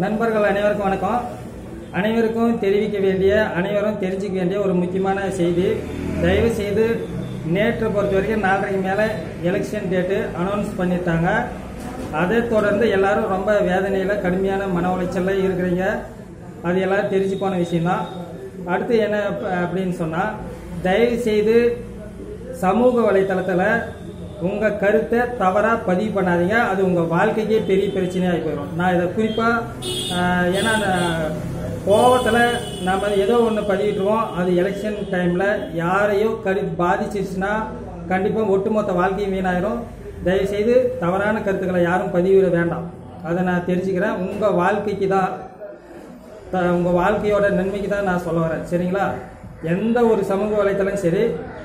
நண்பர்கள் அனைவருக்கும் வணக்கம். அனைவருக்கும் தெரிவிக்க வேண்டிய, அனைவரும் தெரிஞ்சிக்க வேண்டிய ஒரு முக்கியமான செய்தி. தயவு செய்து நேற்று பொறுத்த வரைக்கும் 4:30 மேலே எலெக்ஷன் டேட்டு அனௌன்ஸ் பண்ணிட்டாங்க. அதை தொடர்ந்து எல்லாரும் ரொம்ப வேதனையில், கடுமையான மன உளைச்சலில் இருக்கிறீங்க. அது எல்லோரும் தெரிஞ்சு போன விஷயம்தான். அடுத்து என்ன அப்படின்னு சொன்னால், தயவு செய்து சமூக வலைத்தளத்தில் உங்கள் கருத்தை தவறாக பதிவு பண்ணாதீங்க. அது உங்கள் வாழ்க்கைக்கே பெரிய பிரச்சனையாக போயிடும். நான் இதை குறிப்பாக ஏன்னா கோவத்தில் நம்ம ஏதோ ஒன்று பதிவிட்டுருவோம். அது எலெக்ஷன் டைமில் யாரையோ பாதிச்சிருச்சுன்னா கண்டிப்பாக ஒட்டுமொத்த வாழ்க்கையும் வீணாயிரும். தயவுசெய்து தவறான கருத்துக்களை யாரும் பதிவிட வேண்டாம். அதை நான் தெரிஞ்சுக்கிறேன். உங்கள் வாழ்க்கைக்கு தான், உங்கள் வாழ்க்கையோட நன்மைக்கு தான் நான் சொல்ல வரேன். சரிங்களா? எந்த ஒரு சமூக வலைத்தளம் சரி,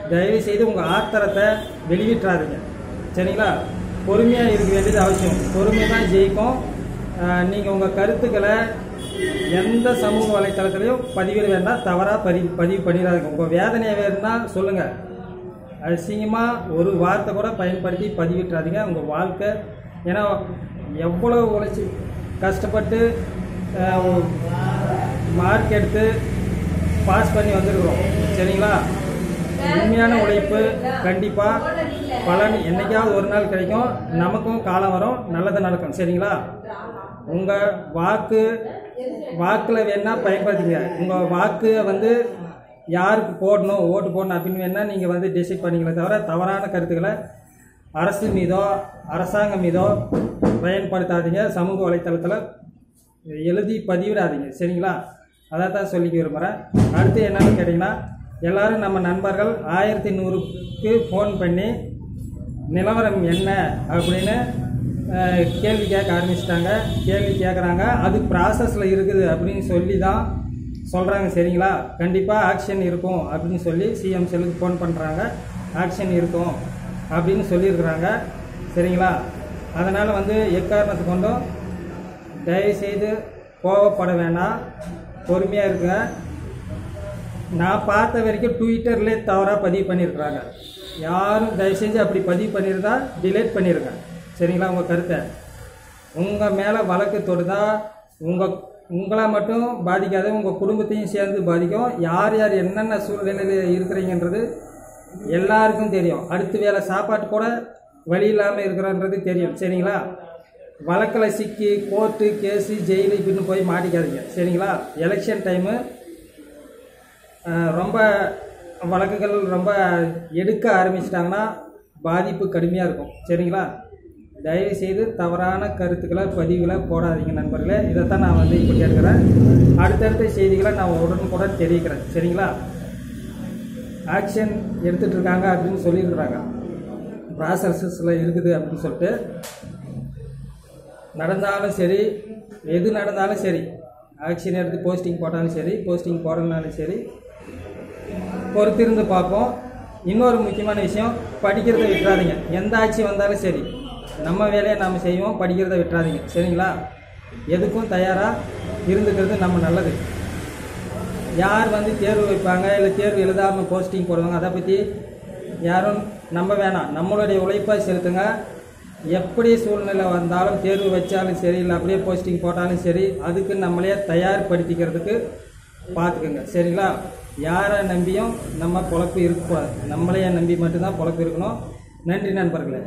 தயவுசெய்து உங்கள் ஆத்திரத்தை வெளியிட்டாதீங்க. சரிங்களா? பொறுமையாக இருக்க வேண்டியது அவசியம். பொறுமை தான் ஜெயிக்கும். நீங்கள் உங்கள் கருத்துக்களை எந்த சமூக வலைத்தளத்திலையும் பதிவிட வேண்டாம். தவறாக பதிவு பண்ணிடாதீங்க. உங்கள் வேதனையை வேணும்னா சொல்லுங்கள். அசிங்கமாக ஒரு வார்த்தை கூட பயன்படுத்தி பதிவிட்டுறாதீங்க. உங்கள் வாழ்க்கை, ஏன்னா எவ்வளோ உழைச்சி கஷ்டப்பட்டு மார்க் எடுத்து பாஸ் பண்ணி வந்துருக்குறோம். சரிங்களா? உண்மையான உழைப்பு கண்டிப்பாக பலன் என்னைக்காவது ஒரு நாள் கிடைக்கும். நமக்கும் காலம் வரும், நல்லது நடக்கும். சரிங்களா? உங்கள் வாக்கில் வேணால் பயன்படுத்திங்க. உங்கள் வாக்கு யாருக்கு போடணும், ஓட்டு போடணும் அப்படின்னு வேணால் நீங்கள் டிசைட் பண்ணிங்களே தவிர, தவறான கருத்துக்களை அரசு மீதோ அரசாங்கம் மீதோ பயன்படுத்தாதீங்க. சமூக வலைத்தளத்தில் எழுதி பதிவிடாதீங்க. சரிங்களா? அதை தான் சொல்லிக்க விரும்புகிறேன். அடுத்து என்னன்னு கேட்டிங்கன்னா, எல்லோரும் நம்ம நண்பர்கள் 1100க்கு ஃபோன் பண்ணி நிலவரம் என்ன அப்படின்னு கேள்வி கேட்க ஆரம்பிச்சிட்டாங்க. கேள்வி கேட்குறாங்க. அது ப்ராசஸில் இருக்குது அப்படின்னு சொல்லி தான் சொல்கிறாங்க. சரிங்களா? கண்டிப்பாக ஆக்ஷன் இருக்கும் அப்படின்னு சொல்லி சிஎம் செல்லுக்கு ஃபோன் பண்ணுறாங்க. ஆக்ஷன் இருக்கும் அப்படின்னு சொல்லியிருக்கிறாங்க. சரிங்களா? அதனால் எக்காரணத்தை கொண்டும் தயவுசெய்து கோவப்பட வேண்டாம். பொறுமையாக இருக்குங்க. நான் பார்த்த வரைக்கும் ட்விட்டர்லேயே தவறாக பதிவு பண்ணியிருக்கிறாங்க. யாரும் தயவுசெஞ்சு அப்படி பதிவு பண்ணியிருந்தா டிலேட் பண்ணிடுங்க. சரிங்களா? உங்கள் கருத்தை உங்கள் மேலே வழக்கு தொடுதா உங்களை மட்டும் பாதிக்காது, உங்கள் குடும்பத்தையும் சேர்ந்து பாதிக்கும். யார் யார் என்னென்ன சூழ்நிலையில் இருக்கிறீங்கன்றது எல்லாருக்கும் தெரியும். அடுத்த வேளை சாப்பாட்டு கூட வழி இல்லாமல் இருக்கிறன்றது தெரியும். சரிங்களா? வழக்கில் சிக்கி கோர்ட்டு கேஸு ஜெயிலு இப்படின்னு போய் மாட்டிக்காதீங்க. சரிங்களா? எலெக்ஷன் டைமு ரொம்ப வழக்குகள் ரொம்ப எடுக்க ஆரம்பிச்சிட்டாங்கன்னா பாதிப்பு கடுமையாக இருக்கும். சரிங்களா? தயவுசெய்து தவறான கருத்துக்களை பதிவுகளை போடாதீங்க நண்பர்களே. இதைத்தான் நான் இப்போ கேட்குறேன். அடுத்தடுத்த செய்திகளை நான் உடனுக்குடன் தெரிவிக்கிறேன். சரிங்களா? ஆக்ஷன் எடுத்துகிட்டு இருக்காங்க அப்படின்னு சொல்லியிருக்கிறாங்க. ப்ராசஸில் இருக்குது அப்படின்னு சொல்லிட்டு, நடந்தாலும் சரி, எது நடந்தாலும் சரி, ஆக்ஷன் எடுத்து போஸ்டிங் போட்டாலும் சரி, போஸ்டிங் போடணுன்னாலும் சரி, பொறுத்திருந்து பார்ப்போம். இன்னொரு முக்கியமான விஷயம், படிக்கிறத விட்டுறாதீங்க. எந்த ஆட்சி வந்தாலும் சரி, நம்ம வேலையை நாம் செய்வோம். படிக்கிறத விட்டுறாதீங்க. சரிங்களா? எதுக்கும் தயாராக இருந்துக்கிறது நம்ம நல்லது. யார் தேர்வு வைப்பாங்க, இல்லை தேர்வு எழுதாமல் போஸ்டிங் போடுவாங்க, அதை பற்றி யாரும் நம்ப வேணாம். நம்மளுடைய உழைப்பை செலுத்துங்க. எப்படி சூழ்நிலை வந்தாலும், தேர்வு வச்சாலும் சரி, இல்லை அப்படியே போஸ்டிங் போட்டாலும் சரி, அதுக்கு நம்மளே தயார்படுத்திக்கிறதுக்கு பார்த்துக்குங்க. சரிங்களா? யாரை நம்பியும் நம்ம பொழப்பு இருக்கக்கூடாது. நம்மளையே நம்பி மட்டும்தான் பொழப்பு இருக்கணும். நன்றி நண்பர்களே.